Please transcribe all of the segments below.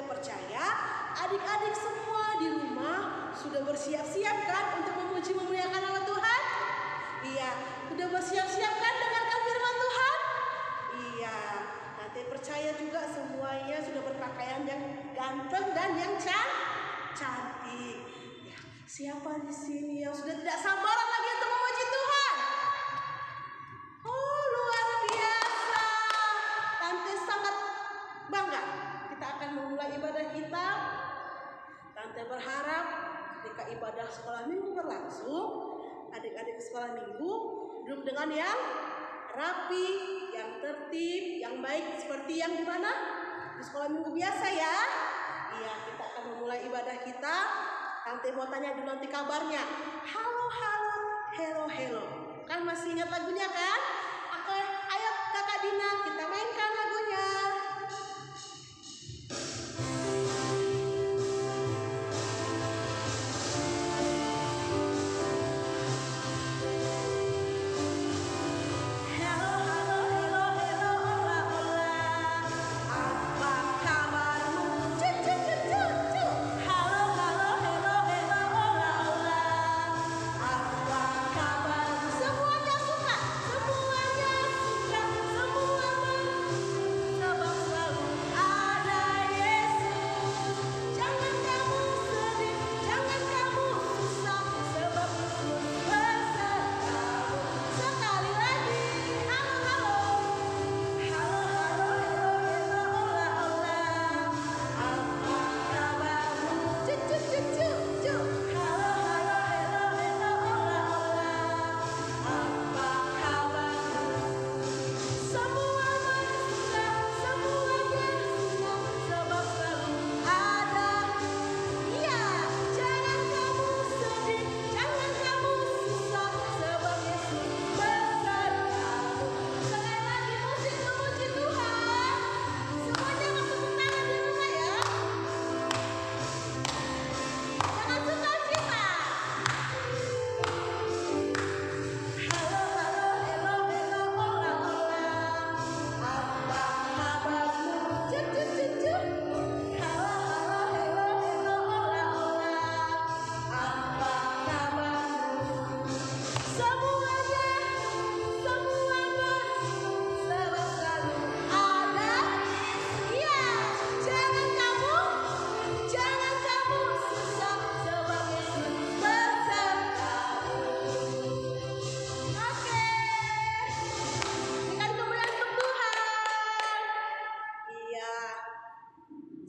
Percaya adik-adik semua di rumah sudah bersiap-siap kan untuk memuji memuliakan nama Tuhan? Iya, sudah bersiap-siap kan dengarkan firman Tuhan? Iya, nanti percaya juga semuanya sudah berpakaian yang ganteng dan yang cantik. Ya, siapa di sini yang sudah tidak sabaran lagi untuk memuji Tuhan? Oh, luar biasa. Tante sangat bangga. Kita akan memulai ibadah kita. Tante berharap ketika ibadah sekolah minggu berlangsung, adik-adik sekolah minggu duduk dengan yang rapi, yang tertib, yang baik seperti yang dimana di sekolah minggu biasa ya. Iya, kita akan memulai ibadah kita. Tante mau tanya dulu nanti kabarnya. Halo, halo, hello, hello. Kan masih ingat lagunya kan? Oke, ayo Kakak Dina, kita mainkan lagunya.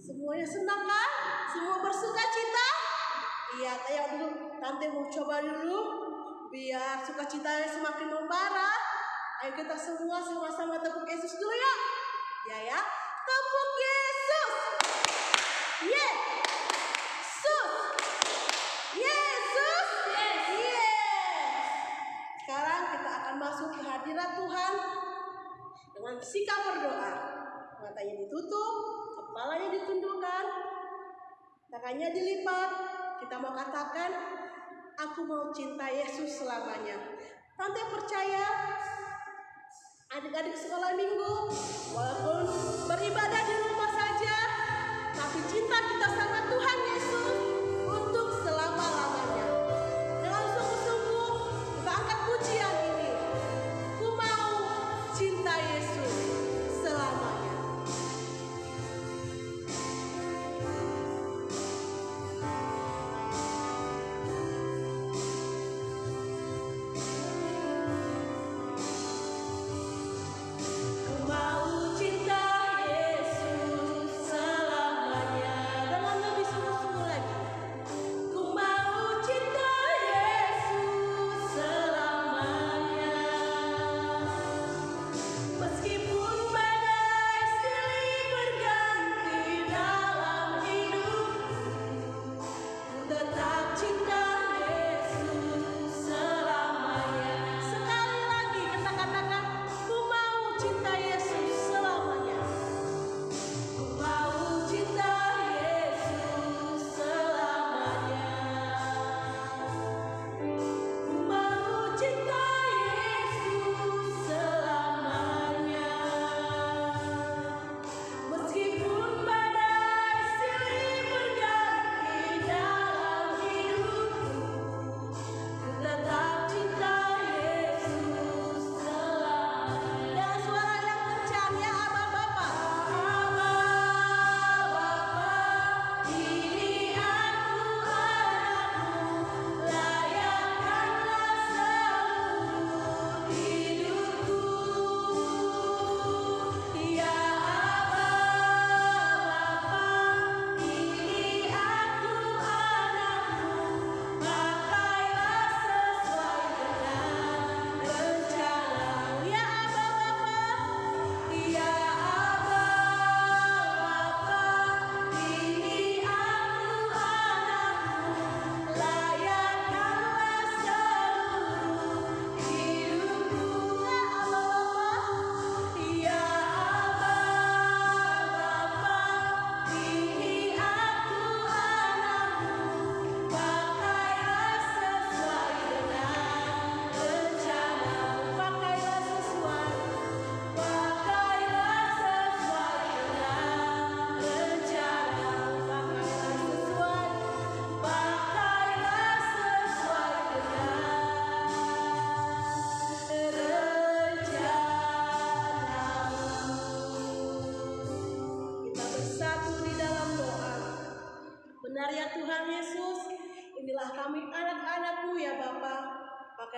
Semuanya senang kan? Semua bersuka cita? Iya, ayo dulu. Tante mau coba dulu biar sukacitanya semakin membara. Ayo kita semua sama-sama tepuk Yesus dulu ya. Ya. Tepuk Yesus. Yesus. Yesus. Yes. Sekarang kita akan masuk ke hadirat Tuhan dengan sikap berdoa. Matanya ditutup, kepalanya ditundukkan, tangannya dilipat. Kita mau katakan, aku mau cinta Yesus selamanya. Tante percaya adik-adik sekolah minggu walaupun beribadah di rumah saja, tapi cinta kita sama Tuhan Yesus untuk selama-lamanya. Dengan sungguh-sungguh kita angkat pujian ini. Ku mau cinta Yesus selamanya.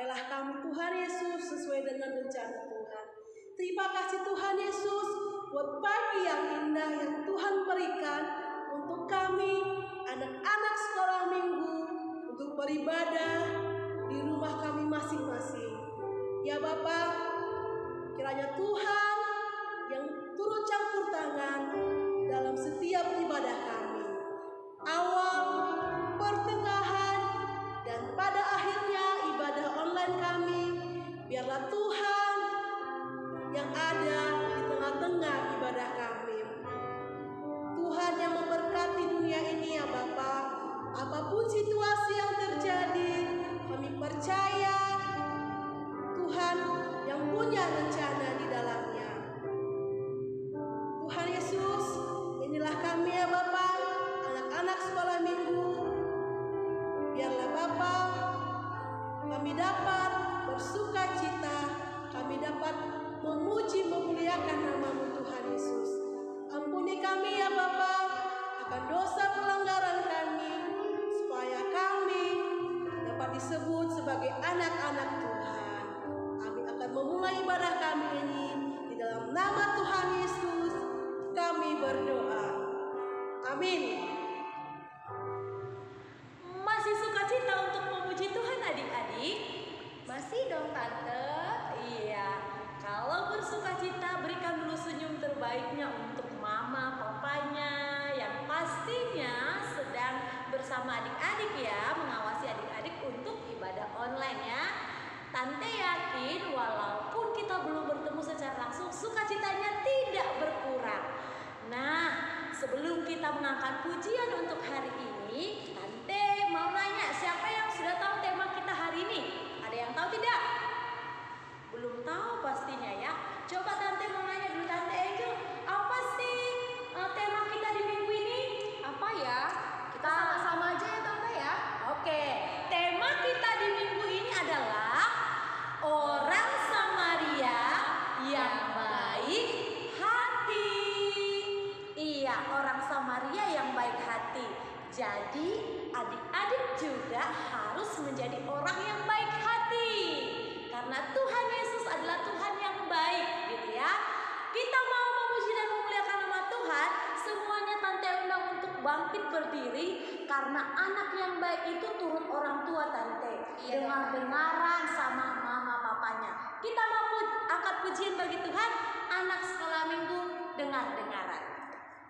Pakailah kami Tuhan Yesus sesuai dengan rencana Tuhan. Terima kasih Tuhan Yesus buat pagi yang indah yang Tuhan berikan untuk kami anak-anak sekolah minggu untuk beribadah di rumah kami masing-masing. Ya Bapak, kiranya Tuhan yang turut campur tangan dalam setiap ibadah kami. Awal, pertengahan, dan pada akhirnya ibadah online kami, biarlah Tuhan yang ada di tengah-tengah ibadah kami. Tuhan yang memberkati dunia ini ya Bapak. Apapun situasi yang terjadi, kami percaya Tuhan yang punya rencana di dalamnya. Tuhan Yesus, inilah kami ya Bapak, anak-anak sekolah minggu. Biarlah Bapak, kami dapat bersuka cita, kami dapat memuji memuliakan nama-Mu Tuhan Yesus. Ampuni kami ya Bapak akan dosa pelanggaran kami, supaya kami dapat disebut sebagai anak-anak Tuhan. Kami akan memulai ibadah kami ini di dalam nama Tuhan Yesus. Kami berdoa. Amin. Masih sukacita untuk memuji Tuhan adik-adik? Masih dong Tante? Iya. Kalau bersukacita berikan dulu senyum terbaiknya untuk mama papanya yang pastinya sedang bersama adik-adik ya, mengawasi adik-adik untuk ibadah online ya. Tante yakin walaupun kita belum bertemu secara langsung, sukacitanya tidak berkurang. Nah, sebelum kita mengangkat pujian untuk hari ini, Tante mau nanya, siapa yang sudah tahu tema kita hari ini? Ada yang tahu tidak? Belum tahu pastinya ya. Coba Tante mau nanya dulu Tante Angel, apa sih tema kita di minggu ini? Apa ya? Kita sama-sama aja ya Tante ya. Oke, tema kita di minggu ini adalah orang Samaria yang baik hati. Iya, orang Samaria yang baik hati. Jadi adik-adik juga harus menjadi orang yang baik hati. Karena Tuhan Yesus adalah Tuhan yang baik gitu ya. Kita mau memuji dan memuliakan nama Tuhan, semuanya Tante undang untuk bangkit berdiri. Karena anak yang baik itu turut orang tua Tante. Dengar-dengaran sama mama papanya. Kita mau angkat pujian bagi Tuhan. Anak sekolah minggu dengar-dengaran.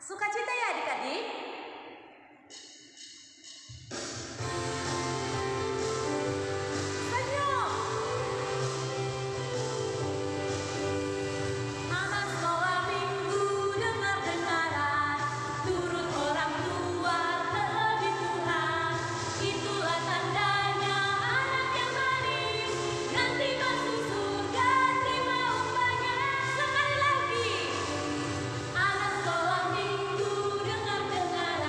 Sukacita ya adik-adik. Dengar-dengaran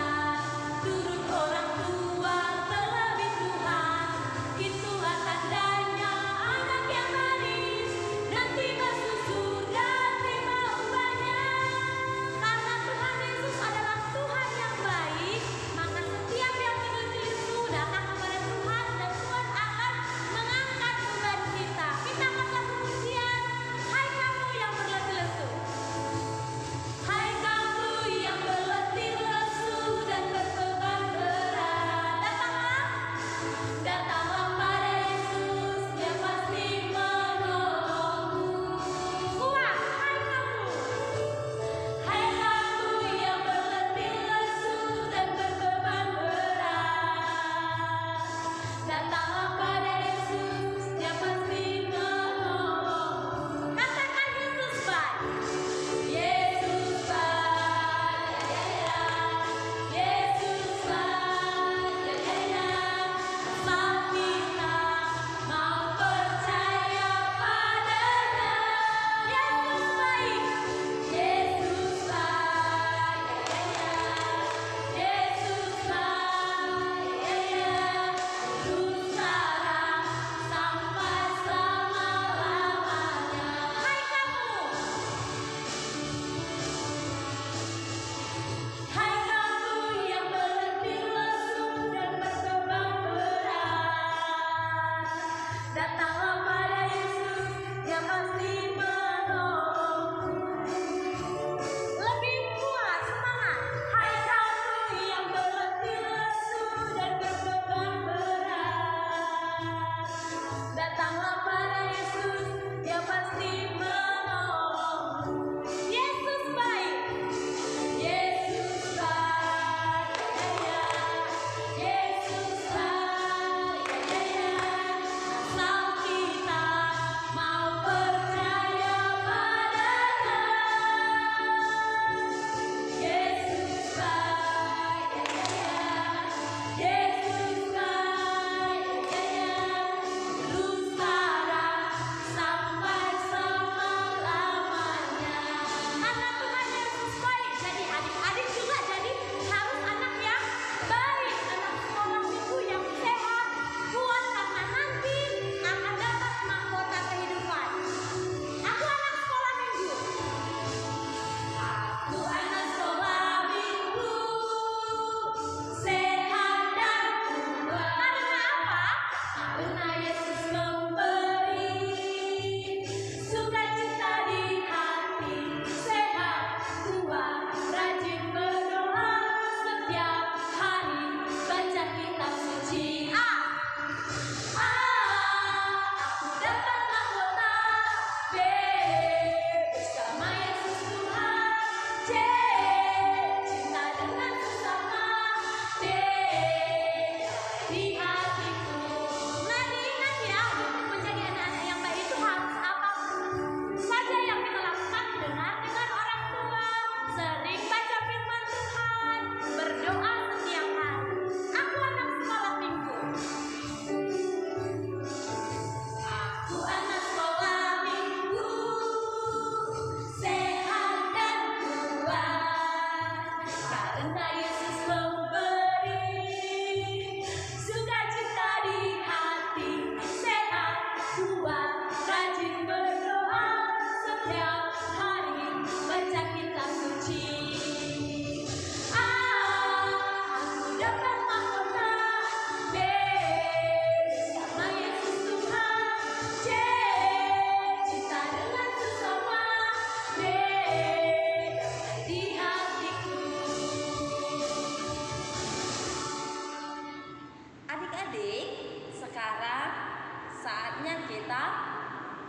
kita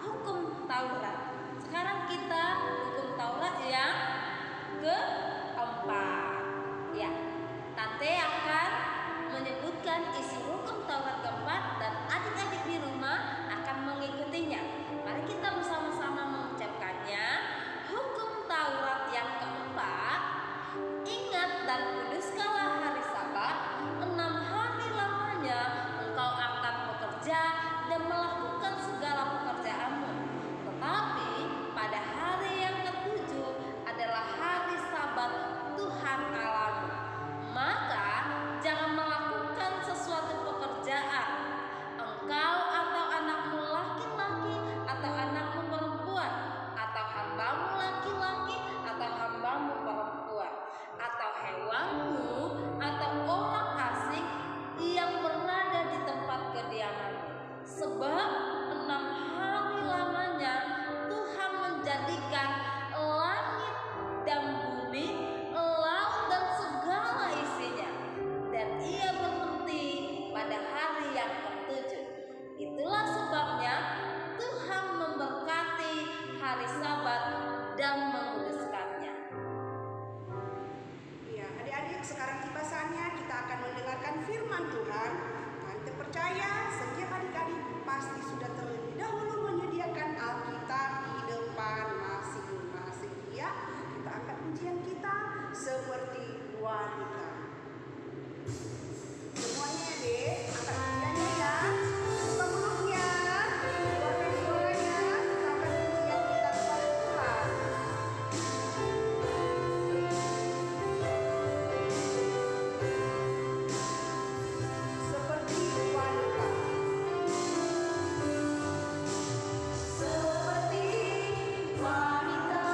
hukum Taurat. Sekarang kita hukum Taurat yang keempat. Ya, Tante akan menyebutkan isi hukum Taurat keempat dan adik-adik di rumah akan mengikutinya. Mari kita bersama-sama mengucapkannya. Hukum Taurat yang keempat, ingat dan kuduskanlah hari Sabat, 6 hari lamanya engkau akan bekerja dan melakukan segala pekerjaanmu. Tetapi pada hari yang ketujuh adalah hari Sabat Tuhan Allahmu. Maka jangan melakukan sesuatu pekerjaan, engkau atau anakmu laki-laki atau anakmu perempuan, atau hambamu laki-laki atau hambamu perempuan, atau hewanmu atau orang asing yang berada di tempat kediamanmu. Sebab 6 hari lamanya Tuhan menjadikan langit dan bumi, laut dan segala isinya, dan ia berhenti pada hari yang ketujuh. Itulah sebabnya Tuhan memberkati hari Sabat dan menguduskannya. Ya, adik-adik, sekarang tiba saatnya kita akan mendengarkan firman Tuhan. Tante percaya setiap adik-adik pasti sudah terlebih dahulu menyediakan Alkitab di depan masing-masing. Ya, kita angkat pujian kita seperti wanita. Semuanya deh, angkat pujiannya ya. Buka mulutnya, keluarkan suaranya, kita angkat pujian kita kepada Tuhan. Seperti wanita. Seperti wanita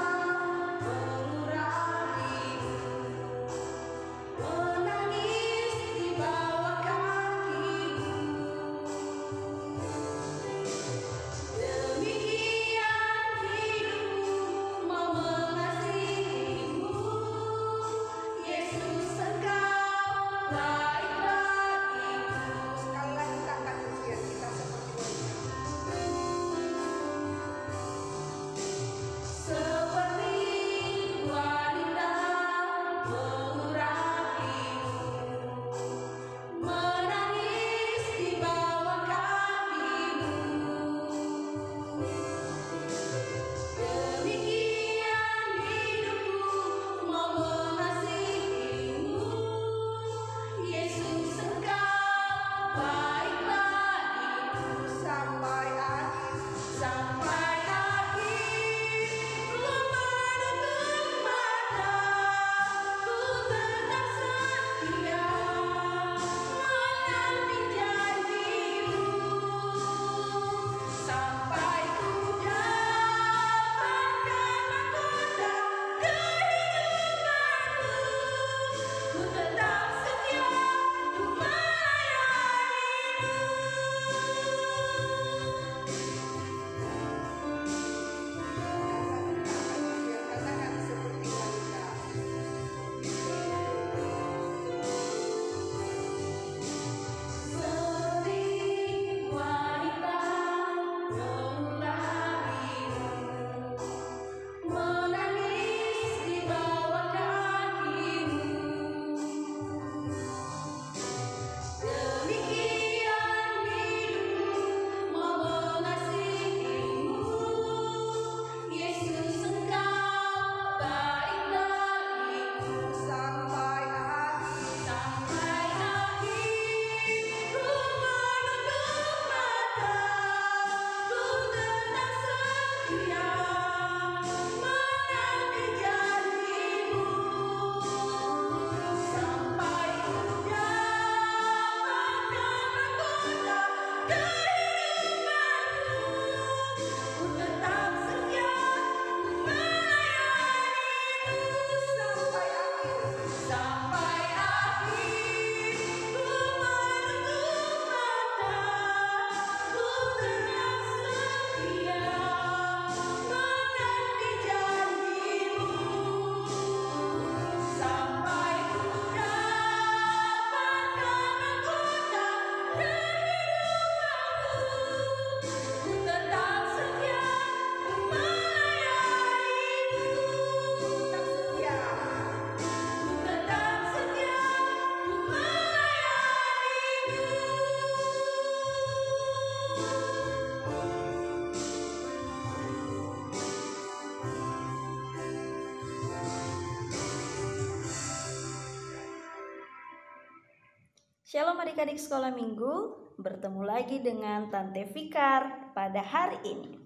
Shalom adik-adik sekolah minggu, bertemu lagi dengan Tante Fikar pada hari ini.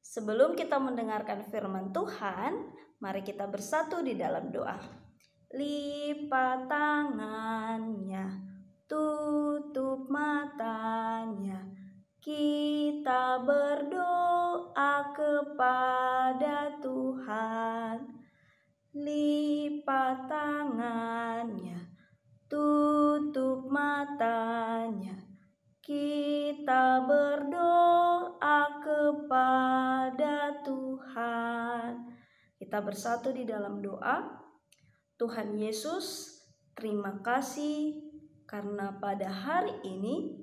Sebelum kita mendengarkan firman Tuhan, mari kita bersatu di dalam doa. Lipat tangannya, tutup matanya, kita berdoa kepada Tuhan. Lipat tangannya, tutup matanya, kita berdoa kepada Tuhan. Kita bersatu di dalam doa. Tuhan Yesus, terima kasih karena pada hari ini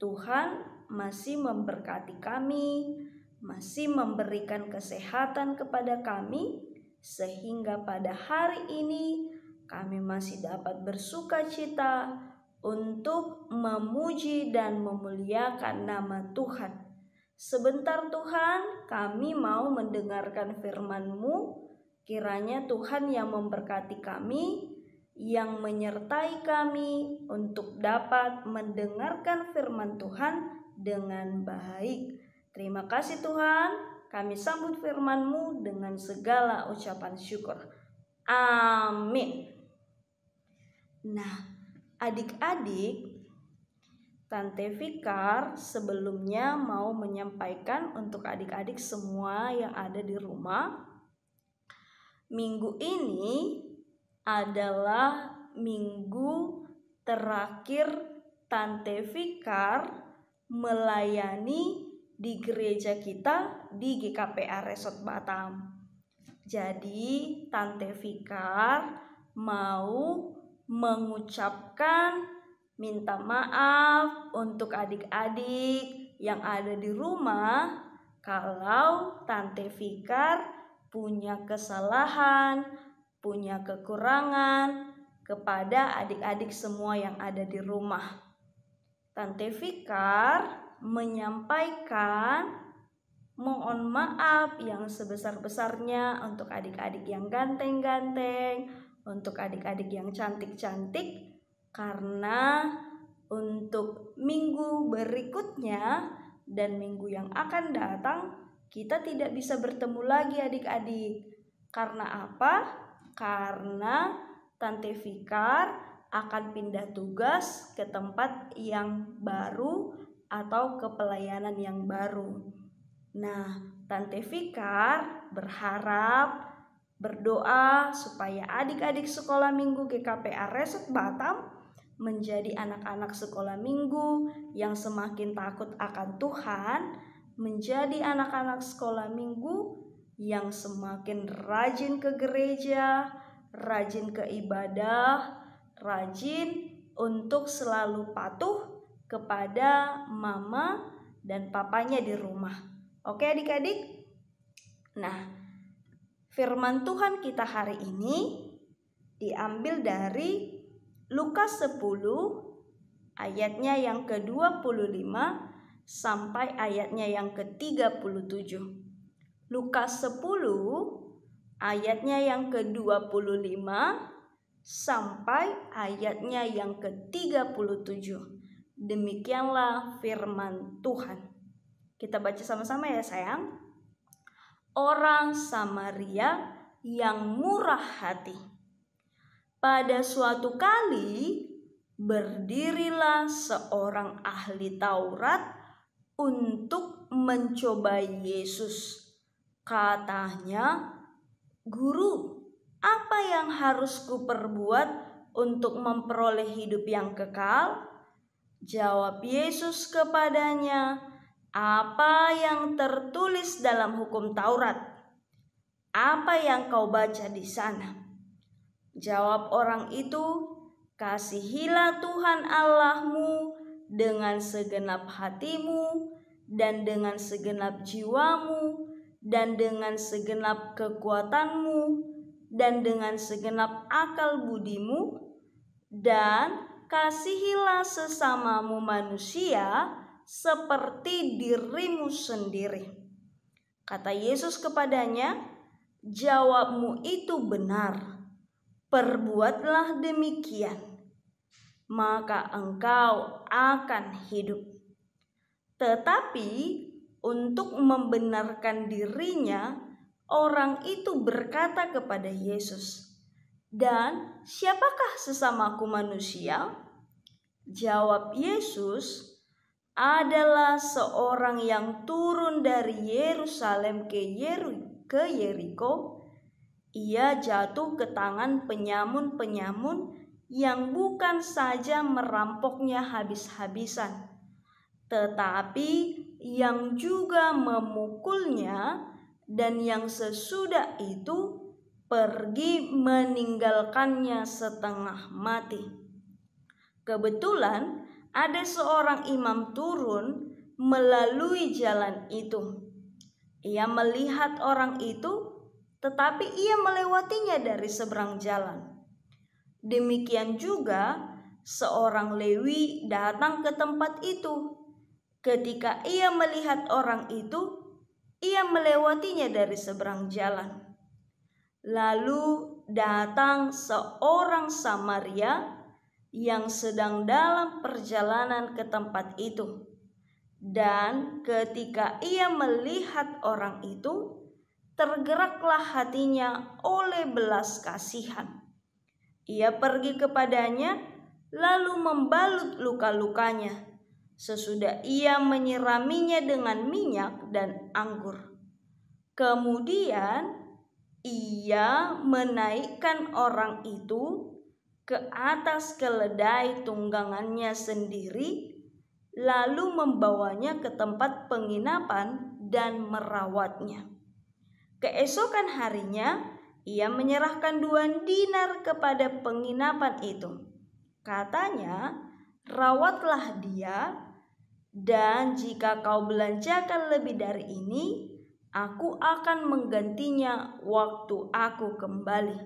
Tuhan masih memberkati kami, masih memberikan kesehatan kepada kami, sehingga pada hari ini kami masih dapat bersukacita untuk memuji dan memuliakan nama Tuhan. Sebentar Tuhan, kami mau mendengarkan firman-Mu. Kiranya Tuhan yang memberkati kami, yang menyertai kami untuk dapat mendengarkan firman Tuhan dengan baik. Terima kasih Tuhan, kami sambut firman-Mu dengan segala ucapan syukur. Amin. Nah, adik-adik, Tante Fikar sebelumnya mau menyampaikan untuk adik-adik semua yang ada di rumah, minggu ini adalah minggu terakhir Tante Fikar melayani di gereja kita di GKPA Resort Batam. Jadi Tante Fikar mau mengucapkan minta maaf untuk adik-adik yang ada di rumah kalau Tante Fikar punya kesalahan, punya kekurangan kepada adik-adik semua yang ada di rumah. Tante Fikar menyampaikan mohon maaf yang sebesar-besarnya untuk adik-adik yang ganteng-ganteng, untuk adik-adik yang cantik-cantik, karena untuk minggu berikutnya dan minggu yang akan datang kita tidak bisa bertemu lagi adik-adik. Karena apa? Karena Tante Fikar akan pindah tugas ke tempat yang baru atau ke pelayanan yang baru. Nah, Tante Fikar berdoa supaya adik-adik sekolah minggu GKPA Resort Batam menjadi anak-anak sekolah minggu yang semakin takut akan Tuhan, menjadi anak-anak sekolah minggu yang semakin rajin ke gereja, rajin ke ibadah, rajin untuk selalu patuh kepada mama dan papanya di rumah. Oke adik-adik? Nah, firman Tuhan kita hari ini diambil dari Lukas 10 ayatnya yang ke-25 sampai ayatnya yang ke-37. Lukas 10 ayatnya yang ke-25 sampai ayatnya yang ke-37. Demikianlah firman Tuhan. Kita baca sama-sama ya sayang. Orang Samaria yang murah hati. Pada suatu kali berdirilah seorang ahli Taurat untuk mencobai Yesus. Katanya, "Guru, apa yang harus kuperbuat untuk memperoleh hidup yang kekal?" Jawab Yesus kepadanya, "Apa yang tertulis dalam hukum Taurat? Apa yang kau baca di sana?" Jawab orang itu, "Kasihilah Tuhan Allahmu dengan segenap hatimu, dan dengan segenap jiwamu, dan dengan segenap kekuatanmu, dan dengan segenap akal budimu, dan kasihilah sesamamu manusia seperti dirimu sendiri." Kata Yesus kepadanya, "Jawabmu itu benar. Perbuatlah demikian." maka engkau akan hidup. Tetapi untuk membenarkan dirinya, orang itu berkata kepada Yesus, "Dan siapakah sesamaku manusia?" Jawab Yesus, "Adalah seorang yang turun dari Yerusalem ke Yeriko. Ia jatuh ke tangan penyamun-penyamun yang bukan saja merampoknya habis-habisan, tetapi yang juga memukulnya, dan yang sesudah itu pergi meninggalkannya setengah mati. Kebetulan ada seorang imam turun melalui jalan itu. Ia melihat orang itu, tetapi ia melewatinya dari seberang jalan. Demikian juga seorang Lewi datang ke tempat itu. Ketika ia melihat orang itu, ia melewatinya dari seberang jalan. Lalu datang seorang Samaria yang sedang dalam perjalanan ke tempat itu. Dan ketika ia melihat orang itu, tergeraklah hatinya oleh belas kasihan. Ia pergi kepadanya, lalu membalut luka-lukanya. Sesudah ia menyiraminya dengan minyak dan anggur. Kemudian ia menaikkan orang itu ke atas keledai tunggangannya sendiri, lalu membawanya ke tempat penginapan dan merawatnya. Keesokan harinya ia menyerahkan 2 dinar kepada penginapan itu. Katanya, "Rawatlah dia, dan jika kau belanjakan lebih dari ini, aku akan menggantinya waktu aku kembali."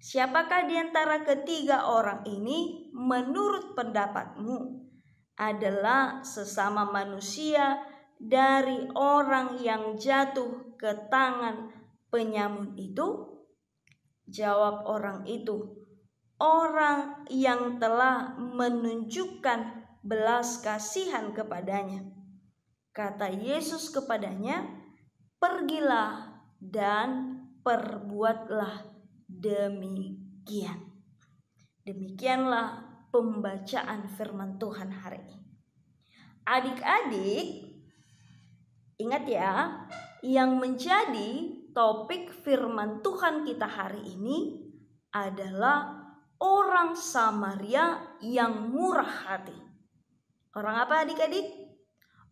Siapakah di antara ketiga orang ini menurut pendapatmu adalah sesama manusia dari orang yang jatuh ke tangan penyamun itu? Jawab orang itu, "Orang yang telah menunjukkan belas kasihan kepadanya." Kata Yesus kepadanya, "Pergilah dan perbuatlah demikian." Demikianlah pembacaan firman Tuhan hari ini. Adik-adik, ingat ya, yang menjadi topik firman Tuhan kita hari ini adalah orang Samaria yang murah hati. Orang apa adik-adik?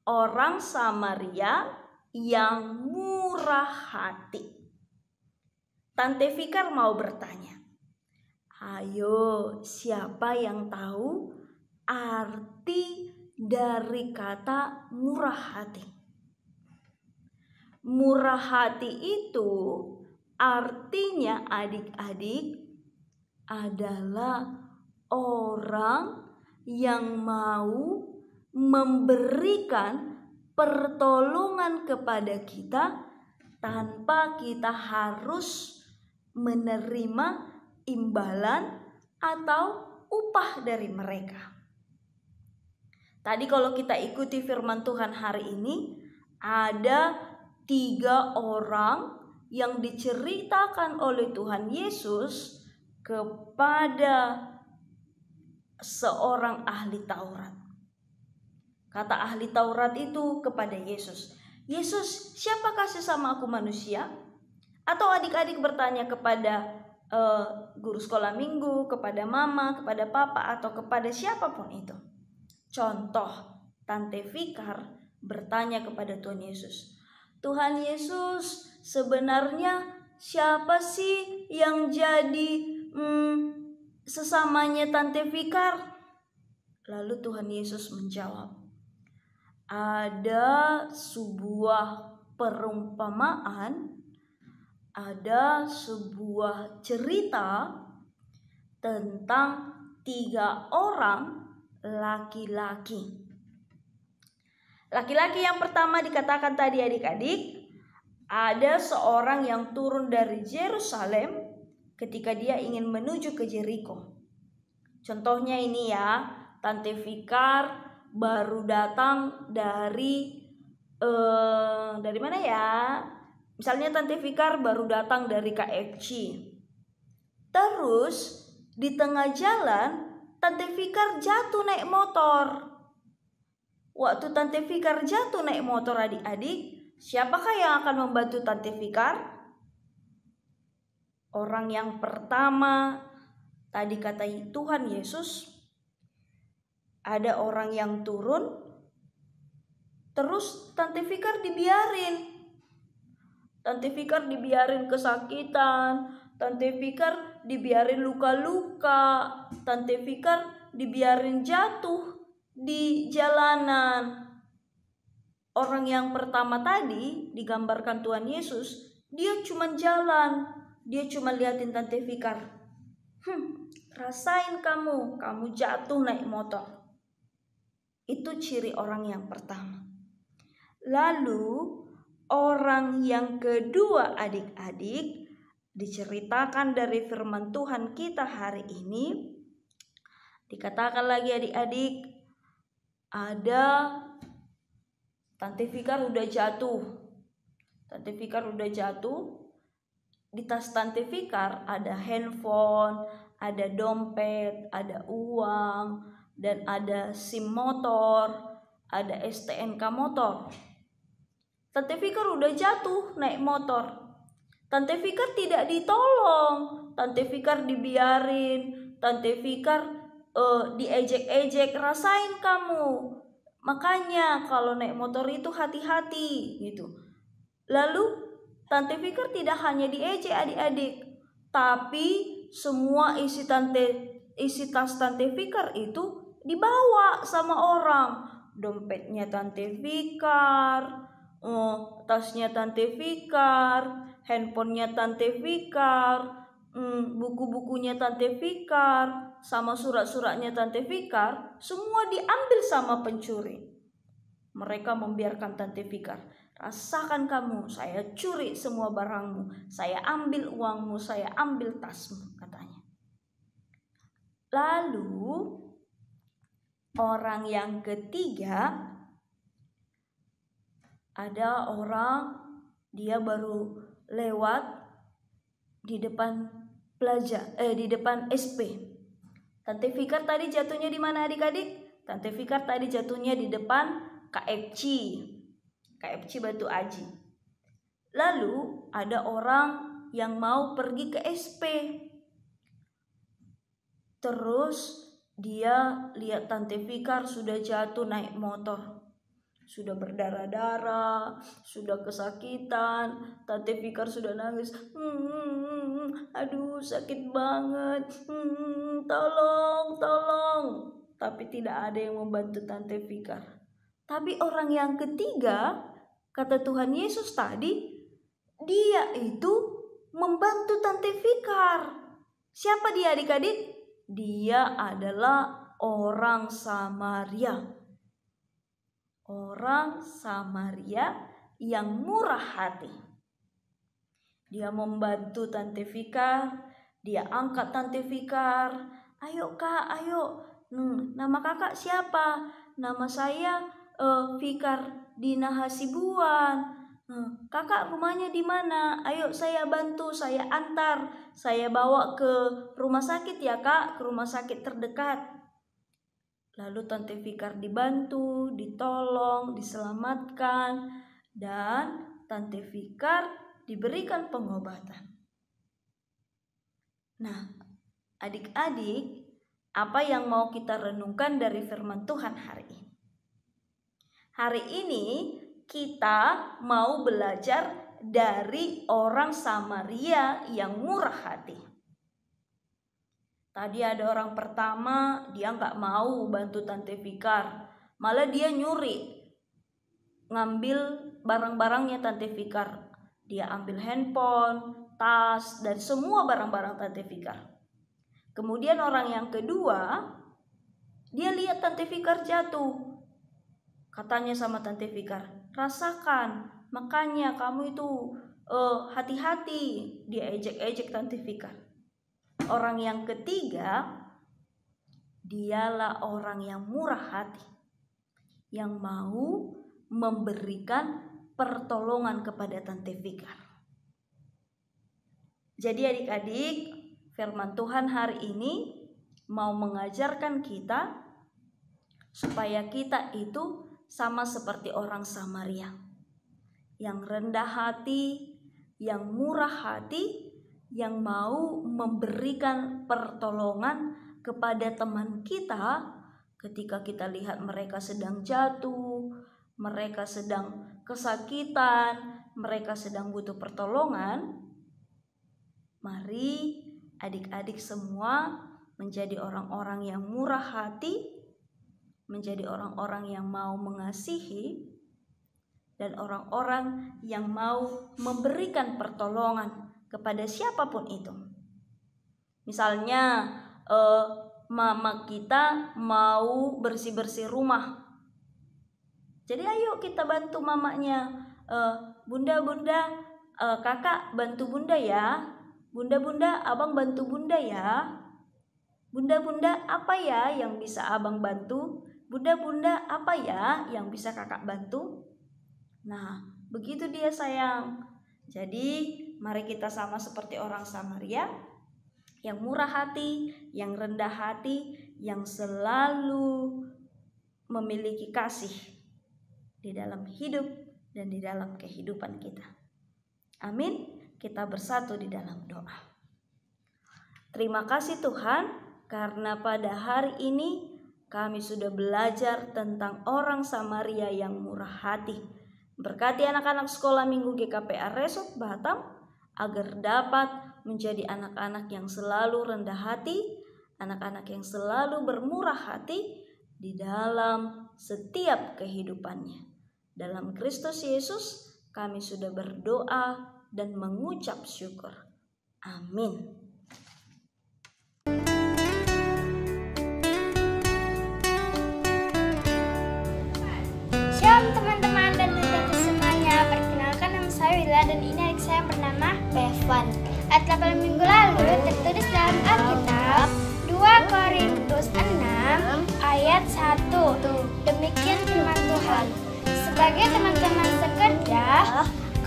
Orang Samaria yang murah hati. Tante Fikar mau bertanya, ayo, siapa yang tahu arti dari kata murah hati? Murah hati itu artinya adik-adik adalah orang yang mau memberikan pertolongan kepada kita tanpa kita harus menerima imbalan atau upah dari mereka. Tadi kalau kita ikuti firman Tuhan hari ini, ada 3 orang yang diceritakan oleh Tuhan Yesus kepada seorang ahli Taurat. Kata ahli Taurat itu kepada Yesus, "Yesus, siapakah sesama aku manusia?" Atau adik-adik bertanya kepada guru sekolah minggu, kepada mama, kepada papa, atau kepada siapapun itu. Contoh, Tante Fikar bertanya kepada Tuhan Yesus, "Tuhan Yesus, sebenarnya siapa sih yang jadi sesamanya Tante Fikar?" Lalu Tuhan Yesus menjawab, "Ada sebuah perumpamaan, ada sebuah cerita tentang 3 orang laki-laki. Laki-laki yang pertama dikatakan tadi adik-adik, ada seorang yang turun dari Yerusalem ketika dia ingin menuju ke Yeriko. Contohnya ini ya, Tante Fikar baru datang dari mana ya? Misalnya Tante Fikar baru datang dari KFC. Terus di tengah jalan Tante Fikar jatuh naik motor. Waktu Tante Fikar jatuh naik motor adik-adik, siapakah yang akan membantu Tante Fikar? Orang yang pertama, tadi kata Tuhan Yesus, ada orang yang turun, terus Tante Fikar dibiarin. Tante Fikar dibiarin kesakitan, Tante Fikar dibiarin luka-luka, Tante Fikar dibiarin jatuh di jalanan. Orang yang pertama tadi digambarkan Tuhan Yesus, dia cuma jalan. Dia cuma liatin Tante Fikar. Rasain kamu jatuh naik motor. Itu ciri orang yang pertama. Lalu orang yang kedua adik-adik, diceritakan dari firman Tuhan kita hari ini. Dikatakan lagi adik-adik, ada Tante Fikar udah jatuh. Tante Fikar udah jatuh. Di tas Tante Fikar ada handphone, ada dompet, ada uang, dan ada SIM motor, ada STNK motor. Tante Fikar udah jatuh naik motor. Tante Fikar tidak ditolong, Tante Fikar dibiarin, Tante Fikar diejek-ejek, rasain kamu. Makanya kalau naik motor itu hati-hati gitu. Lalu Tante Fikar tidak hanya diejek adik-adik, tapi semua isi tas Tante Fikar itu dibawa sama orang. Dompetnya Tante Fikar, tasnya Tante Fikar, handphonenya Tante Fikar, buku-bukunya Tante Fikar, sama surat-suratnya Tante Fikar, semua diambil sama pencuri. Mereka membiarkan Tante Fikar, rasakan kamu, saya curi semua barangmu, saya ambil uangmu, saya ambil tasmu, katanya. Lalu orang yang ketiga, ada orang dia baru lewat di depan di depan SP. Tante Fikar tadi jatuhnya di mana adik-adik? Tante Fikar tadi jatuhnya di depan KFC Batu Aji. Lalu ada orang yang mau pergi ke SP. Terus dia lihat Tante Fikar sudah jatuh naik motor, sudah berdarah-darah, sudah kesakitan. Tante Fikar sudah nangis, aduh sakit banget, tolong. Tapi tidak ada yang membantu Tante Fikar. Tapi orang yang ketiga, kata Tuhan Yesus tadi, dia itu membantu Tante Fikar. Siapa dia adik-adik? Dia adalah orang Samaria. Orang Samaria yang murah hati. Dia membantu Tante Fikar, dia angkat Tante Fikar. Ayo kak, ayo. Nama kakak siapa? Nama saya Fikar Dina Hasibuan. Kakak rumahnya di mana? Ayo saya bantu, saya antar, saya bawa ke rumah sakit ya kak, ke rumah sakit terdekat. Lalu Tante Fikar dibantu, ditolong, diselamatkan, dan Tante Fikar diberikan pengobatan. Nah, adik-adik, apa yang mau kita renungkan dari firman Tuhan hari ini? Hari ini kita mau belajar dari orang Samaria yang murah hati. Tadi ada orang pertama, dia gak mau bantu Tante Fikar. Malah dia nyuri, ngambil barang-barangnya Tante Fikar. Dia ambil handphone, tas, dan semua barang-barang Tante Fikar. Kemudian orang yang kedua, dia lihat Tante Fikar jatuh. Katanya sama Tante Fikar, rasakan, makanya kamu itu hati-hati. Dia ejek-ejek Tante Fikar. Orang yang ketiga, dialah orang yang murah hati, yang mau memberikan pertolongan kepada Tante Fikar. Jadi adik-adik, firman Tuhan hari ini mau mengajarkan kita supaya kita itu sama seperti orang Samaria, yang rendah hati, yang murah hati, yang mau memberikan pertolongan kepada teman kita ketika kita lihat mereka sedang jatuh, mereka sedang kesakitan, mereka sedang butuh pertolongan. Mari adik-adik semua menjadi orang-orang yang murah hati, menjadi orang-orang yang mau mengasihi, dan orang-orang yang mau memberikan pertolongan kepada siapapun itu. Misalnya mama kita mau bersih-bersih rumah, jadi ayo kita bantu mamanya. Bunda, kakak bantu bunda ya. Bunda, abang bantu bunda ya. Bunda, apa ya yang bisa abang bantu? Bunda, apa ya yang bisa kakak bantu? Nah, begitu dia sayang. Jadi mari kita sama seperti orang Samaria, yang murah hati, yang rendah hati, yang selalu memiliki kasih di dalam hidup dan di dalam kehidupan kita. Amin. Kita bersatu di dalam doa. Terima kasih Tuhan, karena pada hari ini kami sudah belajar tentang orang Samaria yang murah hati. Berkati anak-anak sekolah minggu GKPA Resort Batam agar dapat menjadi anak-anak yang selalu rendah hati, anak-anak yang selalu bermurah hati di dalam setiap kehidupannya. Dalam Kristus Yesus kami sudah berdoa dan mengucap syukur. Amin. Shalom teman-teman dan teman-teman semuanya. Perkenalkan, nama saya Willa dan ini adik saya yang bernama Bevan. Ayat 8 minggu lalu tertulis dalam Alkitab 2 Korintus 6 ayat 1. Demikian firman Tuhan. Sebagai teman-teman sekerja,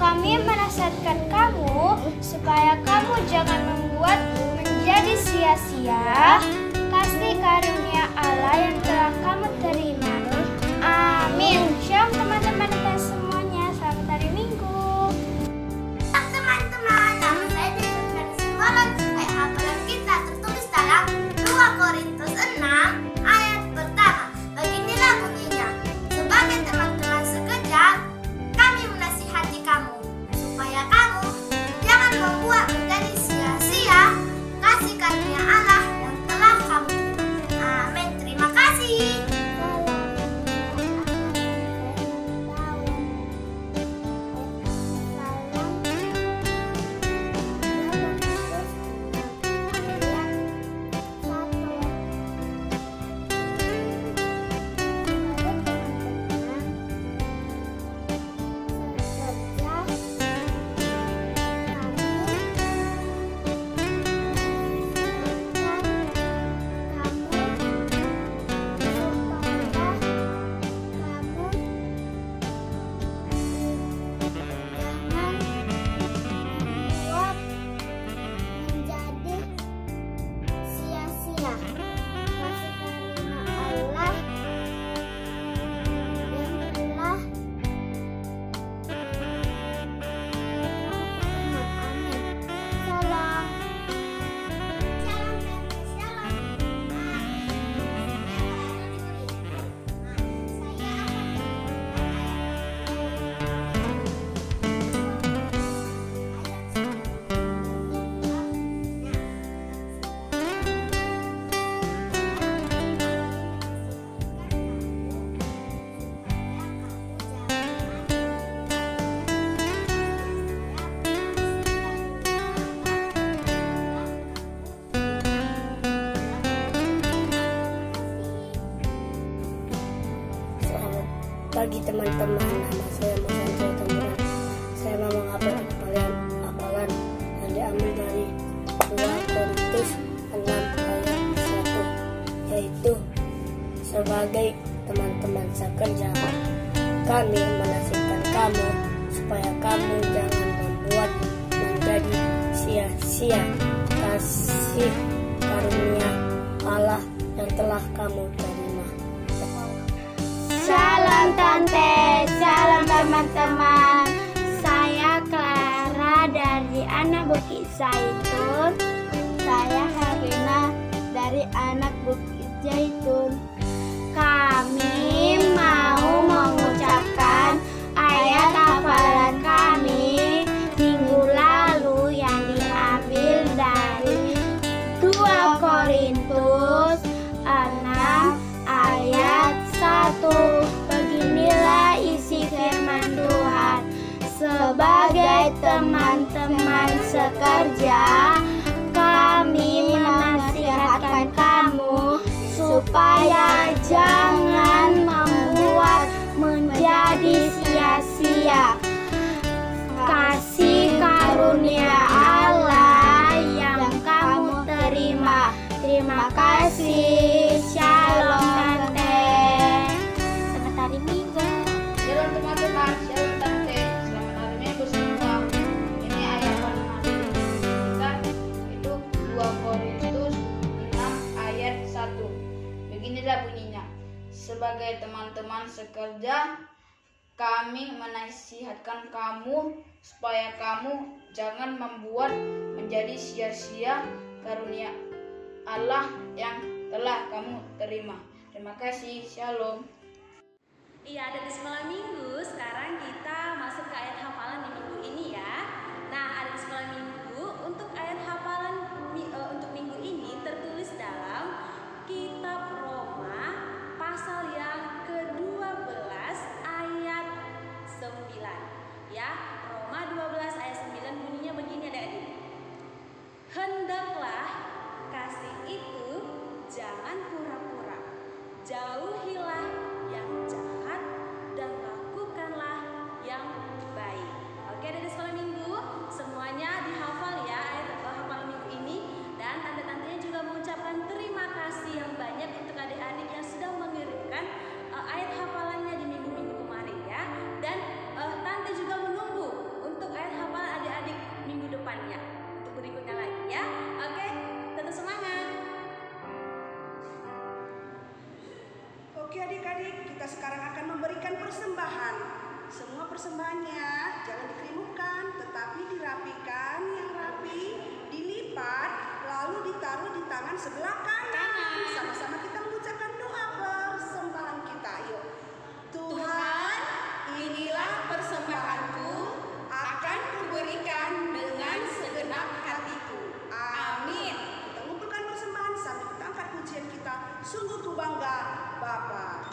kami menasihatkan kamu supaya kamu jangan membuat menjadi sia-sia kasih karunia Allah yang telah kamu terima. Amin. Shalom teman-teman dan semuanya. Selamat hari Minggu. Teman-teman, nama saya Devan dari Simbolon. Ayat hafalan kita tertulis dalam 2 Korintus 6 ayat pertama. Beginilah bunyinya. Sebagai teman-teman sekejap, kami menasihati kamu supaya kamu jangan membuat menjadi sia-sia kasih karunia Allah yang telah kamu terima. Amin. Terima kasih. Bagi teman-teman, nama saya Mas Andrea. Saya mau mengabarkan kalian hafalan yang diambil dari 2 Korintus 6 ayat 1, yaitu kamu, supaya kamu jangan membuat menjadi sia-sia kasih karunia Allah yang telah kamu terima. Shalom Tante, shalom teman-teman. Saya Clara dari anak Bukit Zaitun. Saya Harina dari anak Bukit Zaitun. Kami mau mengucapkan ayat hafalan kami minggu lalu yang diambil dari 2 Korintus 6 ayat 1. Beginilah isi firman Tuhan. Sebagai teman-teman sekerja, kami menasihatkan kamu supaya jangan membuat menjadi sia-sia kasih karunia Allah yang kamu terima. Terima kasih. Shalom Tante. Selamat hari Minggu. Shalom teman-teman, shalom Tante. Selamat hari Minggu semua. Ini ayat paling kita itu 2 Korintus 6 ayat 1. Beginilah bunyinya. Sebagai teman-teman sekerja, kami menasihatkan kamu supaya kamu jangan membuat menjadi sia-sia karunia Allah yang telah kamu terima. Terima kasih. Shalom. Iya, dari sekolah minggu, sekarang kita masuk ke ayat hafalan di minggu ini ya. Nah, ada di sekolah minggu, untuk ayat hafalan untuk minggu ini tertulis dalam kitab Roma pasal yang ke-12 ayat 9. Ya, Roma 12 ayat 9 bunyinya begini adik-adik. Hendaklah kasih itu jangan pura-pura. Jauhilah yang jahat dan lakukanlah yang baik. Oke, dari sekolah minggu semuanya dihafal ya ayat hafalan minggu ini, dan tante-tantenya juga mengucapkan terima kasih yang banyak untuk adik-adik yang sudah mengirimkan ayat hafalannya di minggu-minggu kemarin ya. Dan tante juga menunggu untuk ayat hafalan adik-adik minggu depannya untuk berikutnya lagi ya. Oke, tetap semangat. Oke adik-adik, kita sekarang akan memberikan persembahan. Semua persembahannya jangan dikerimukkan, tetapi dirapikan yang rapi, dilipat, lalu ditaruh di tangan sebelah kanan. Sama-sama kita mengucapkan doa persembahan kita. Yuk. Tuhan, inilah persembahanku, akan kuberikan dengan segenap hatiku. Amin. Kita ngumpulkan persembahan sambil kita angkat pujian kita. Sungguh ku bangga, Bapa.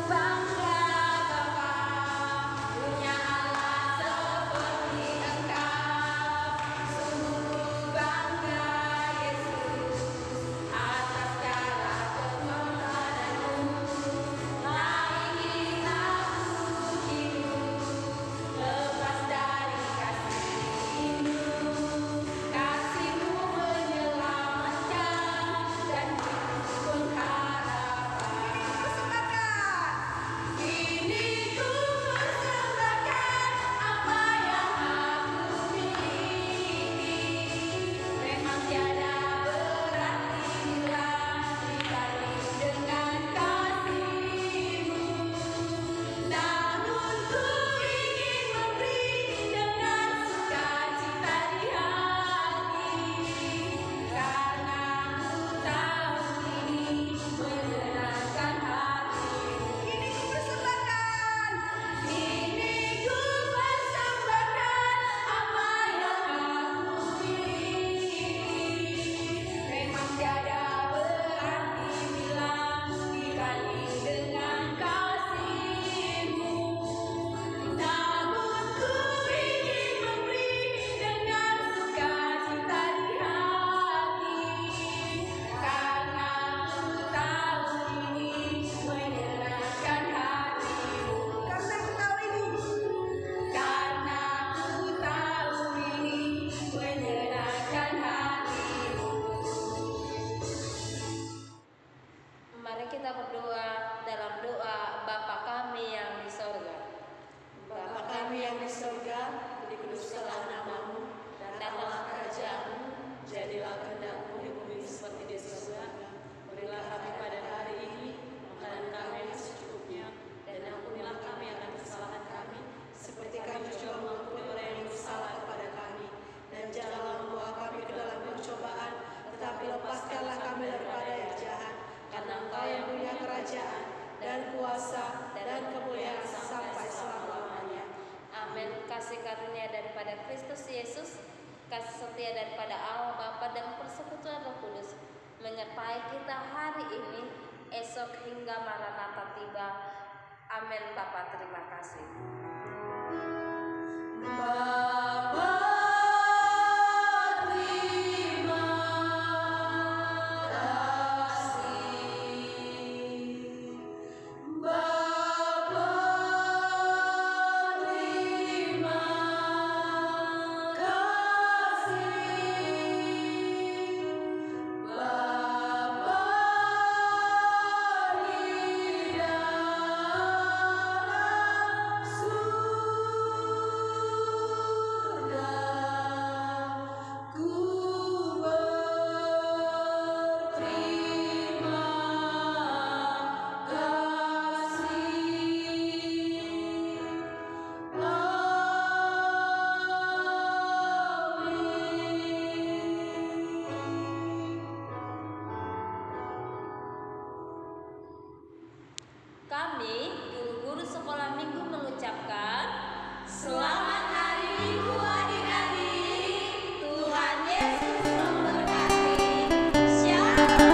Bangga Bapa, kita berdoa dalam doa Bapa kami yang di sorga. Bapa kami yang di surga, dikuduskanlah namamu, datanglah kerajaanmu, jadilah kehendakmu di bumi seperti di surga. Berilah kami pada hari ini makanan kami yang secukupnya, dan ampunilah kami akan kesalahan kami, seperti kami juga mengampuni orang yang bersalah kepada kami. Dan janganlah membawa kami ke dalam pencobaan, tetapi lepaskanlah kami daripada yang jahat. Karena Engkau yang punya kerajaan dan kuasa dan kemuliaan sampai selama-lamanya. Amin. Kasih karunia daripada Kristus Yesus, kasih setia daripada Allah Bapa dan persekutuan Roh Kudus menyertai kita hari ini, esok hingga Maranatha tiba. Amin. Bapa, terima kasih. Kami, guru-guru sekolah minggu mengucapkan selamat hari Minggu adik-adik. Tuhan Yesus memberkati. Shalom.